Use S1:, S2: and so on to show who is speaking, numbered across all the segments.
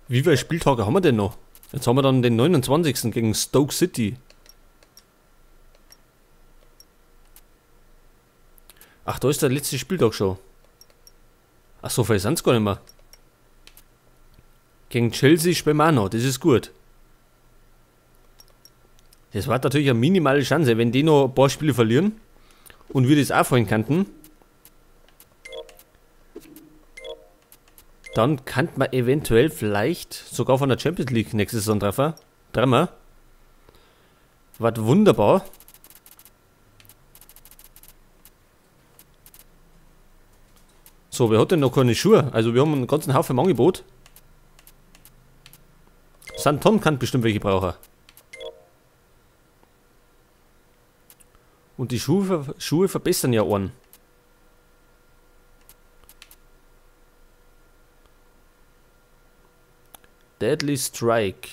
S1: Wie viele Spieltage haben wir denn noch? Jetzt haben wir dann den 29. gegen Stoke City. Ach, da ist der letzte Spieltag schon. Ach, so viel sind es gar nicht mehr. Gegen Chelsea spielen wir auch noch, das ist gut. Das war natürlich eine minimale Chance, wenn die noch ein paar Spiele verlieren und wir das auch fallen könnten. Dann kann man eventuell vielleicht sogar von der Champions League nächste Saison treffen. Dreimal. War wunderbar. So, wer hat denn noch keine Schuhe? Also wir haben einen ganzen Haufen im Angebot. Santon kann bestimmt welche brauchen. Und die Schuhe verbessern ja einen. Deadly Strike.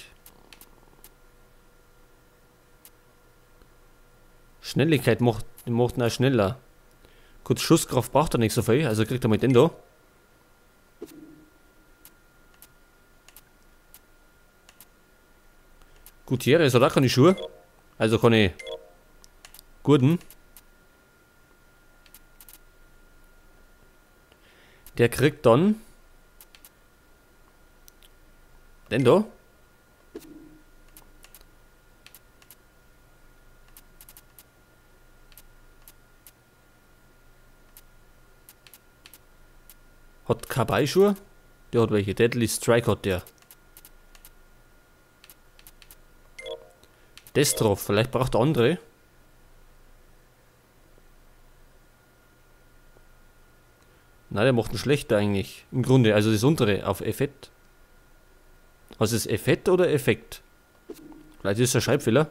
S1: Schnelligkeit macht ihn auch schneller. Gut, Schusskraft braucht er nicht so viel, also kriegt er mit den da. Gutierrez hat auch keine Schuhe. Also keine guten. Der kriegt dann den da. Hat keine Beischuhe. Der hat welche. Deadly Strike hat der. Das drauf. Vielleicht braucht der andere. Nein, der macht einen schlechter eigentlich. Im Grunde. Also das untere auf Effekt. Was ist Effekt oder Effekt? Vielleicht ist es ein Schreibfehler.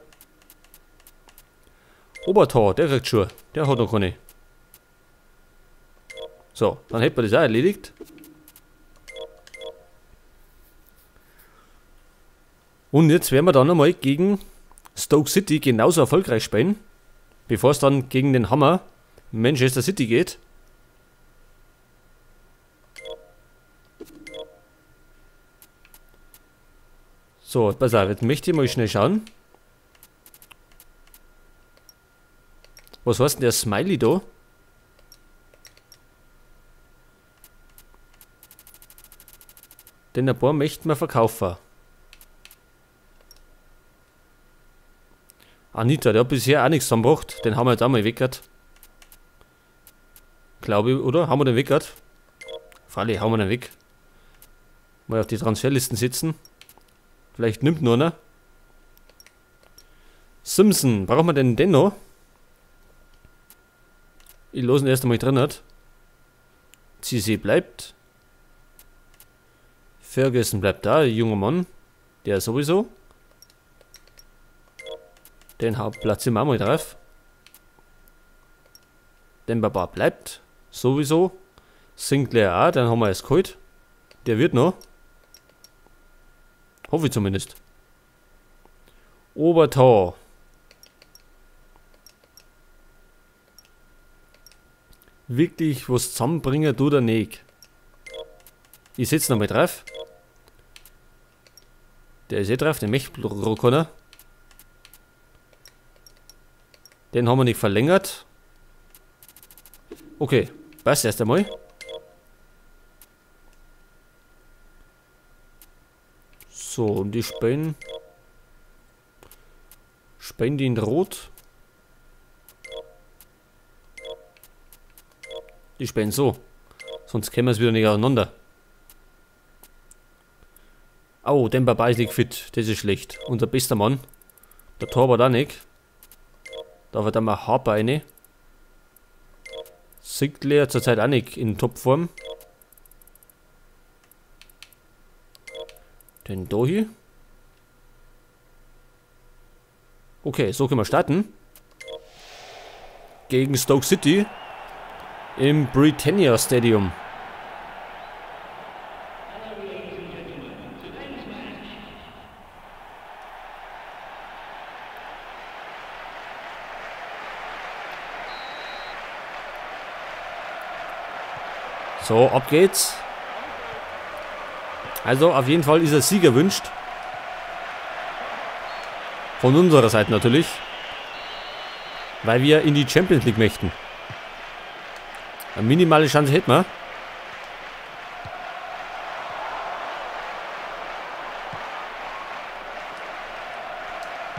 S1: Obertor, der kriegt Schuhe. Der hat noch keine. So, dann hätten wir das auch erledigt. Und jetzt werden wir dann nochmal gegen Stoke City genauso erfolgreich spielen, bevor es dann gegen den Hammer Manchester City geht. So, pass auf, jetzt möchte ich mal schnell schauen. Was heißt denn der Smiley da? Den ein paar möchten wir verkaufen. Anita, der hat bisher auch nichts zusammengebracht. Den haben wir jetzt auch mal weggert. Glaube ich, oder? Haben wir den weggert? Freilich, haben wir den weg. Mal auf die Transferlisten sitzen. Vielleicht nimmt nur einer. Simpson, brauchen wir denn den noch? Ich lasse ihn erst einmal drin hat. CC bleibt. Ferguson bleibt da, junger Mann. Der sowieso. Den Hauptplatz im mal drauf. Den Baba bleibt. Sowieso. Sinclair auch, den haben wir erst geholt. Der wird noch. Hoffe ich zumindest. Obertor. Wirklich was zusammenbringen tut er nicht. Ich setze noch mal drauf. Der ist eh drauf, den möchte keiner. Den haben wir nicht verlängert. Okay, passt erst einmal. So, und die spielen die in Rot. Die spielen so. Sonst kämen wir es wieder nicht auseinander. Oh, den Baba ist nicht fit. Das ist schlecht. Unser bester Mann. Der Torwart auch nicht. Da wird einmal Haarbeine. Sinclair zurzeit auch nicht in Topform. Den da hier. Okay, so können wir starten. Gegen Stoke City. Im Britannia Stadium. So, ab geht's. Also auf jeden Fall ist ein Sieg erwünscht. Von unserer Seite natürlich. Weil wir in die Champions League möchten. Eine minimale Chance hätten wir.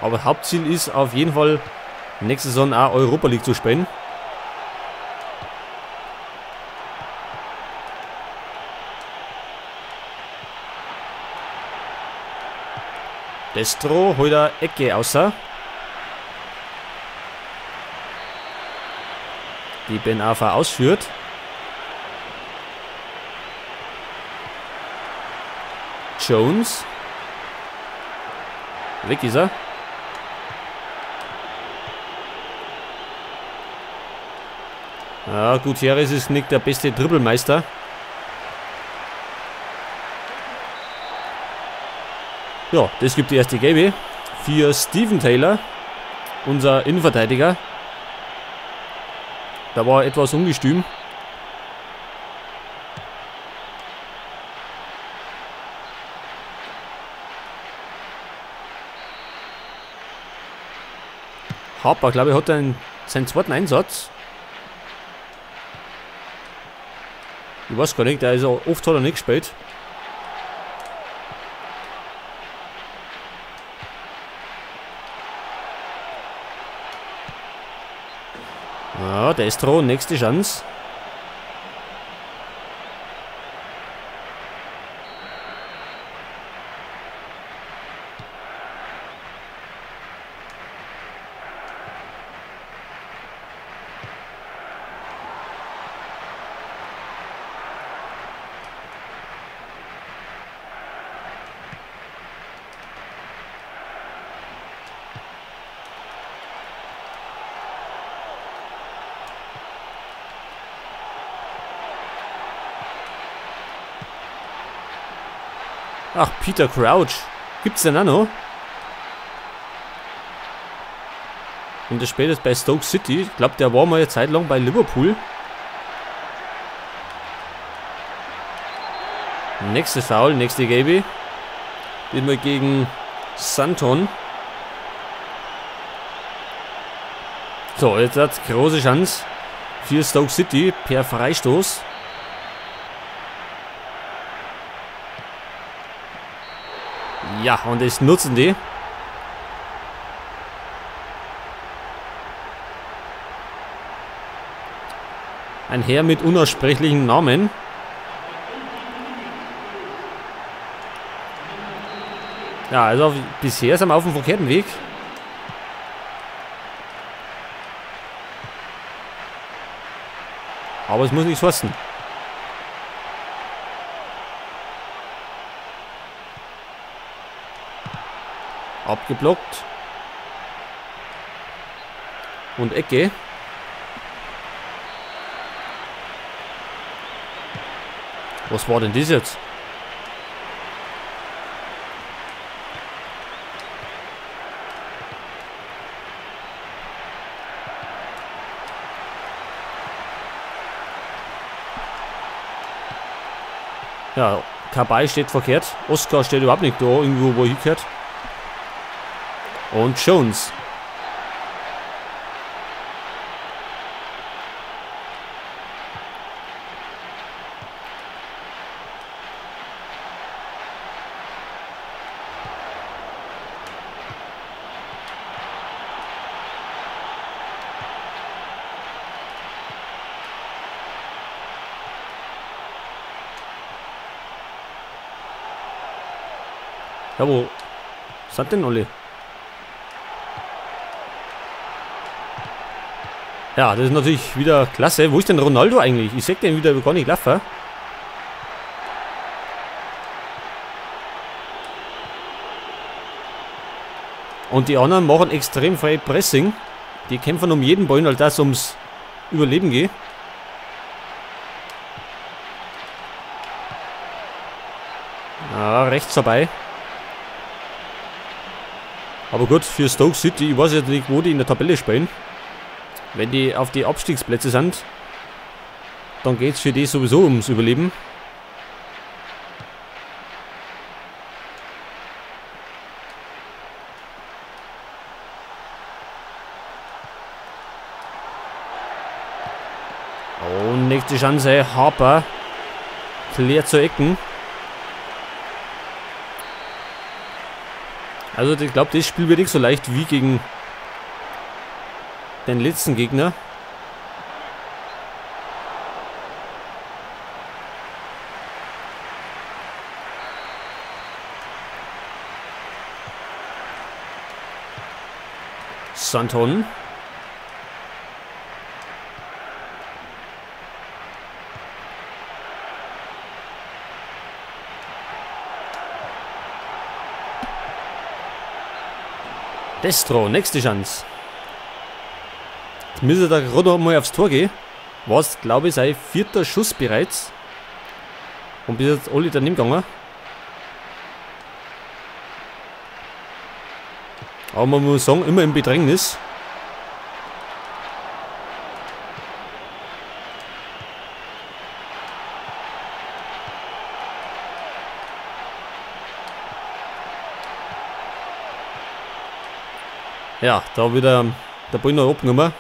S1: Aber Hauptziel ist auf jeden Fall, nächste Saison auch Europa League zu spielen. Destro holt eine Ecke außer. Die Ben Arfa ausführt. Jones. Weg ist er. Ja, Gutierrez ist nicht der beste Dribbelmeister. Ja, das gibt die erste Gelbe für Steven Taylor, unser Innenverteidiger. Da war etwas ungestüm. Harper, glaube ich, hat seinen zweiten Einsatz. Ich weiß gar nicht, oft hat er nicht gespielt. Ja, Destro, nächste Chance. Ach, Peter Crouch. Gibt's den auch noch? Und der spielt jetzt bei Stoke City. Ich glaube, der war mal eine Zeit lang bei Liverpool. Nächste Foul, nächste Gelbe. Gehen wir gegen Santon. So, jetzt hat große Chance für Stoke City per Freistoß. Ja, und das nutzen die. Ein Herr mit unaussprechlichen Namen. Ja, also bisher sind wir auf dem verkehrten Weg. Aber es muss nichts kosten. Abgeblockt. Und Ecke. Was war denn das jetzt? Ja, Kabay steht verkehrt. Oscar steht überhaupt nicht da, irgendwo wo er hingehört. Und Jones. Ja, wo sind denn alle? Ja, das ist natürlich wieder klasse. Wo ist denn Ronaldo eigentlich? Ich sehe den wieder gar nicht laufen. Und die anderen machen extrem frei Pressing. Die kämpfen um jeden Ball, weil das ums Überleben geht. Ja, rechts vorbei. Aber gut, für Stoke City, ich weiß jetzt nicht, wo die in der Tabelle spielen. Wenn die auf die Abstiegsplätze sind, dann geht es für die sowieso ums Überleben. nächste Chance. Harper klärt zu Ecken. Also ich glaube, das Spiel wird nicht so leicht wie gegen den letzten Gegner. Santon. Destro, nächste Chance. Jetzt müsste der gerade mal aufs Tor gehen. Was, glaube ich, sein 4. Schuss bereits. Und bis jetzt alle daneben gegangen. Aber man muss sagen, immer im Bedrängnis. Ja, da wieder der Ball noch abgenommen.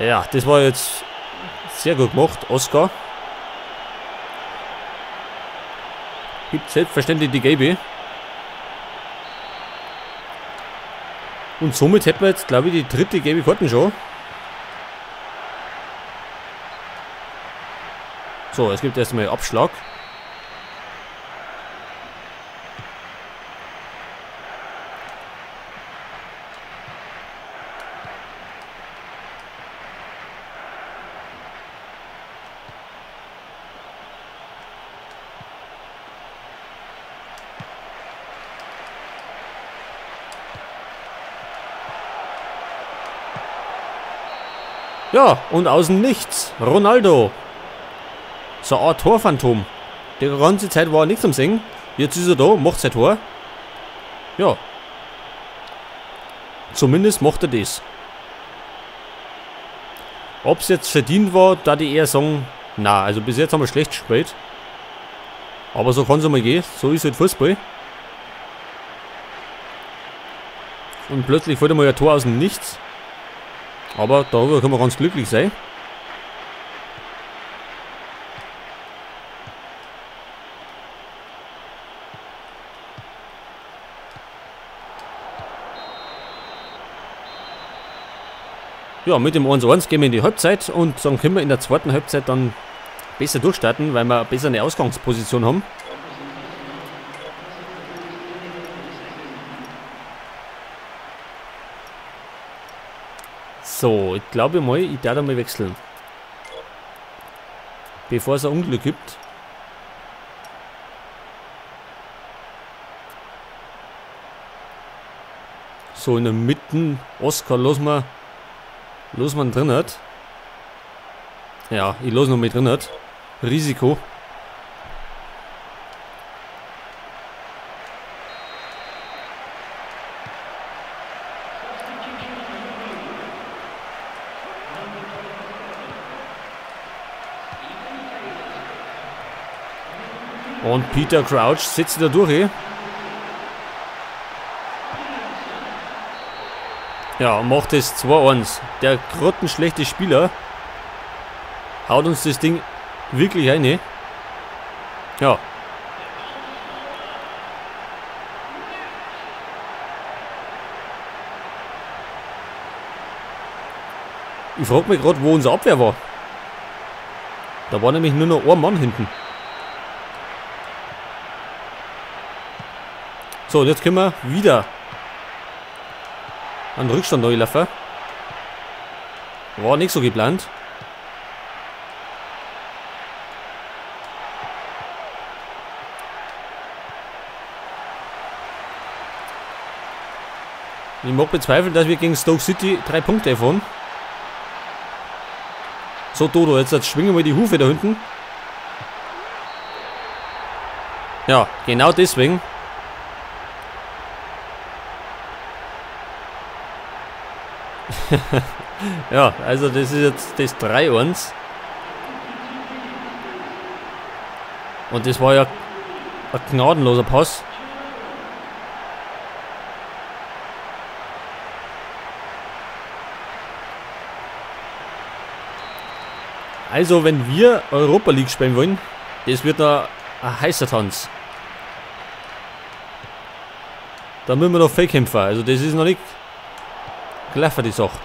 S1: Ja, das war jetzt sehr gut gemacht, Oscar. Gibt selbstverständlich die Gelbe. Und somit hätten wir jetzt, glaube ich, die 3. gelbe Karten schon. So, es gibt erstmal Abschlag. Ja, und außen nichts. Ronaldo. So eine Art Torphantom. Die ganze Zeit war er nichts am Singen. Jetzt ist er da, macht sein Tor. Ja. Zumindest macht er das. Ob es jetzt verdient war, da die eher sagen, na, also bis jetzt haben wir schlecht gespielt. Aber so kann es mal gehen. So ist halt Fußball. Und plötzlich fällt einmal ein Tor aus dem Nichts. Aber darüber können wir ganz glücklich sein. Ja, mit dem 1:1 gehen wir in die Halbzeit und dann können wir in der zweiten Halbzeit dann besser durchstarten, weil wir besser eine Ausgangsposition haben. So, ich glaube mal, ich werde mal wechseln. Bevor es ein Unglück gibt. So, in der Mitte, Oscar, lassen wir drin hat. Ja, ich lasse noch mit drin hat. Risiko. Und Peter Crouch setzt da durch. Ja, macht es 2:1. Der grottenschlechte Spieler haut uns das Ding wirklich rein. Ja. Ich frage mich gerade, wo unsere Abwehr war. Da war nämlich nur noch ein Mann hinten. So, jetzt können wir wieder an Rückstand neu laufen. War nicht so geplant. Ich mag bezweifeln, dass wir gegen Stoke City 3 Punkte erfahren. So, Dodo, jetzt schwingen wir die Hufe da hinten. Ja, genau deswegen. Ja, also das ist jetzt das 3:1. Und das war ja ein gnadenloser Pass. Also, wenn wir Europa League spielen wollen, das wird da ein heißer Tanz. Da müssen wir noch viel kämpfen. Also, das ist noch nicht gelaufen, die Sache.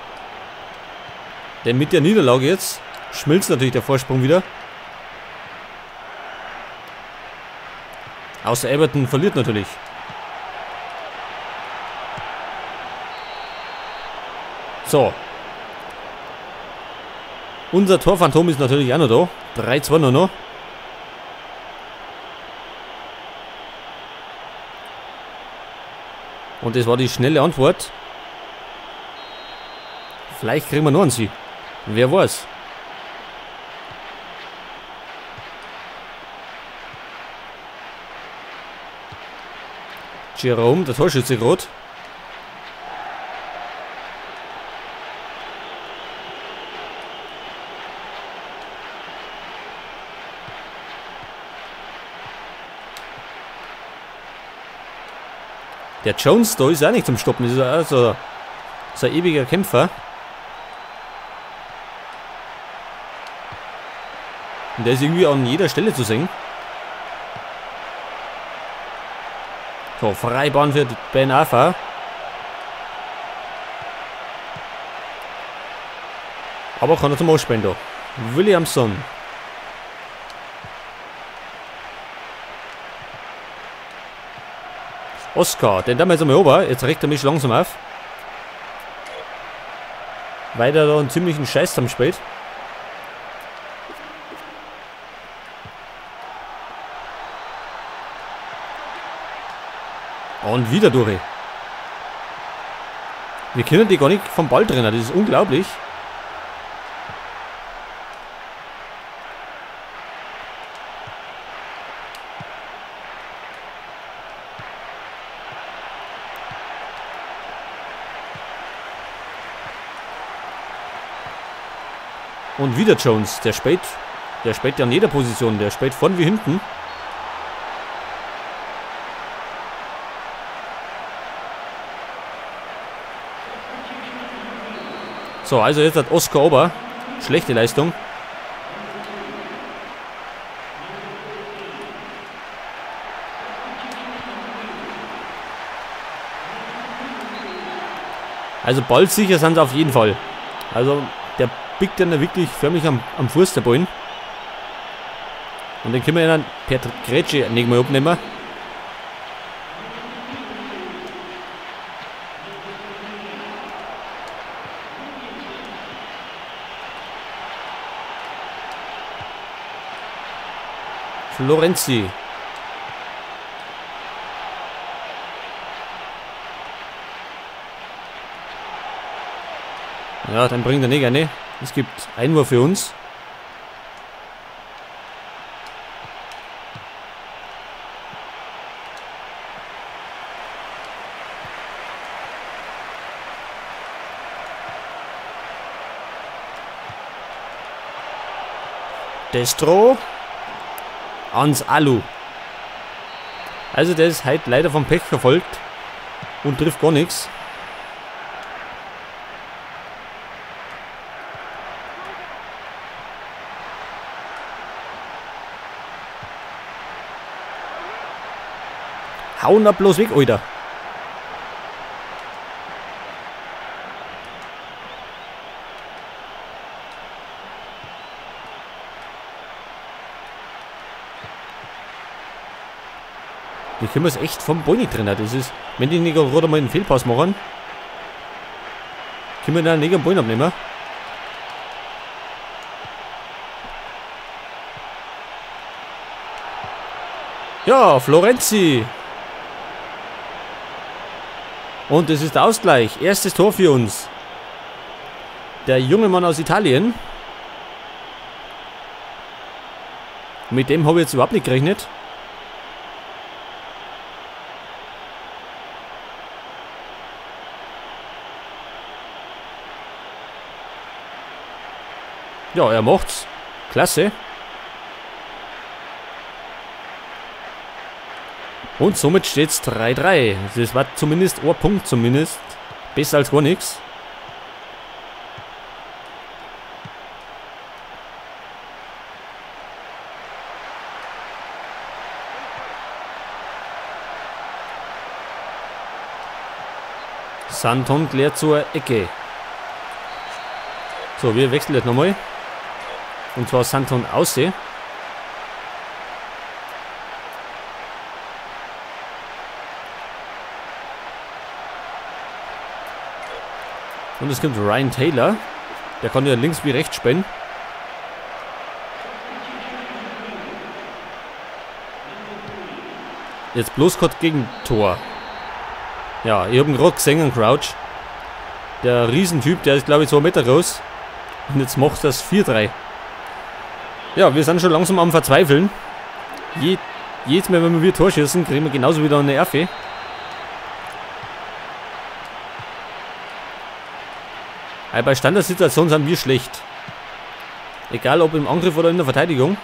S1: Denn mit der Niederlage jetzt schmilzt natürlich der Vorsprung wieder. Außer Everton verliert natürlich. So. Unser Torphantom ist natürlich auch noch da. 3-2 noch. Und das war die schnelle Antwort. Vielleicht kriegen wir noch einen Sieg. Wer weiß. Jerome, der Torschütze gerade. Der Jones da ist auch nicht zum Stoppen. Das ist also so ein ewiger Kämpfer. Und der ist irgendwie an jeder Stelle zu sehen. So, Freibahn für Ben Arfa. Aber kann er zum Ausspielen da. Williamson. Oscar, den damals einmal ober. Jetzt regt er mich langsam auf. Weil er da einen ziemlichen Scheiß am spielt. Und wieder durch. Wir können die gar nicht vom Ball trennen. Das ist unglaublich. Und wieder Jones. Der spielt ja an jeder Position. Der spielt vorn wie hinten. So, also jetzt hat Oscar Ober. Schlechte Leistung. Also ballsicher sind sie auf jeden Fall. Also der biegt dann wirklich förmlich am Fuß der Ballen. Und den können wir dann per Grätsche nicht mehr abnehmen. Florenzi. Ja, dann bringt er nicht gerne. Es gibt Einwurf für uns. Destro. Ans Alu. Also der ist halt leider vom Pech verfolgt und trifft gar nichts. Hauen da bloß weg, Alter. Die können wir es echt vom Ball nicht trennen. Das ist, wenn die nicht gerade mal einen Fehlpass machen, können wir dann nicht am Ball abnehmen. Ja, Florenzi. Und es ist der Ausgleich. Erstes Tor für uns. Der junge Mann aus Italien. Mit dem habe ich jetzt überhaupt nicht gerechnet. Ja, er macht's. Klasse. Und somit steht es 3-3. Das war zumindest ein Punkt zumindest. Besser als gar nichts. Santon klärt zur Ecke. So, wir wechseln jetzt nochmal. Und zwar Santon aussehen. Und es kommt Ryan Taylor. Der kann ja links wie rechts spielen. Jetzt bloß gerade gegen Tor. Ja, ich habe ihn gerade gesehen, einen Crouch. Der Riesentyp, der ist glaube ich 2 Meter groß. Und jetzt macht das 4-3. Ja, wir sind schon langsam am Verzweifeln. Jedes Mal, wenn wir wieder Tor schießen, kriegen wir genauso wieder eine Erfe. Aber bei Standardsituationen sind wir schlecht. Egal ob im Angriff oder in der Verteidigung.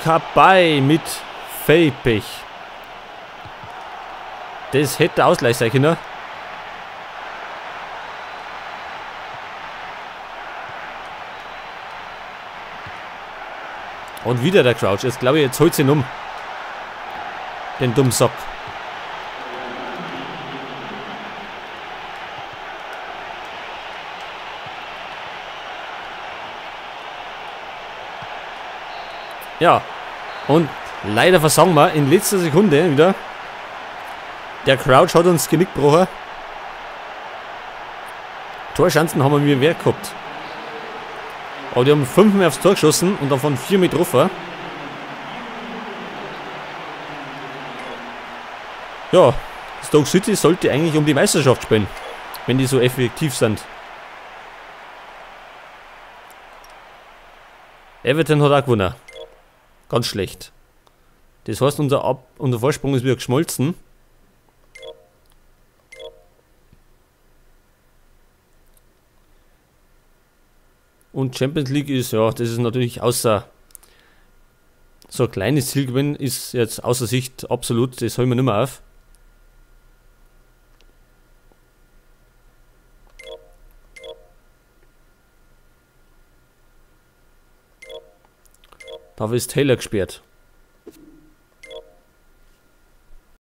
S1: Kabay mit Feldpech. Das hätte Ausgleich sein können. Und wieder der Crouch. Jetzt glaube ich, jetzt holt sie ihn um. Den dummen Sack. Ja. Und leider versagen wir in letzter Sekunde wieder. Der Crouch hat uns Genick gebrochen. Torchancen haben wir mehr gehabt. Aber die haben 5 mehr aufs Tor geschossen und davon 4 mit getroffen. Ja, Stoke City sollte eigentlich um die Meisterschaft spielen, wenn die so effektiv sind. Everton hat auch gewonnen. Ganz schlecht. Das heißt, unser Vorsprung ist wieder geschmolzen. Und Champions League ist, ja, das ist natürlich außer so ein kleines Zielgewinn ist jetzt außer Sicht absolut, das holen wir nicht mehr auf. Dafür ist Taylor gesperrt.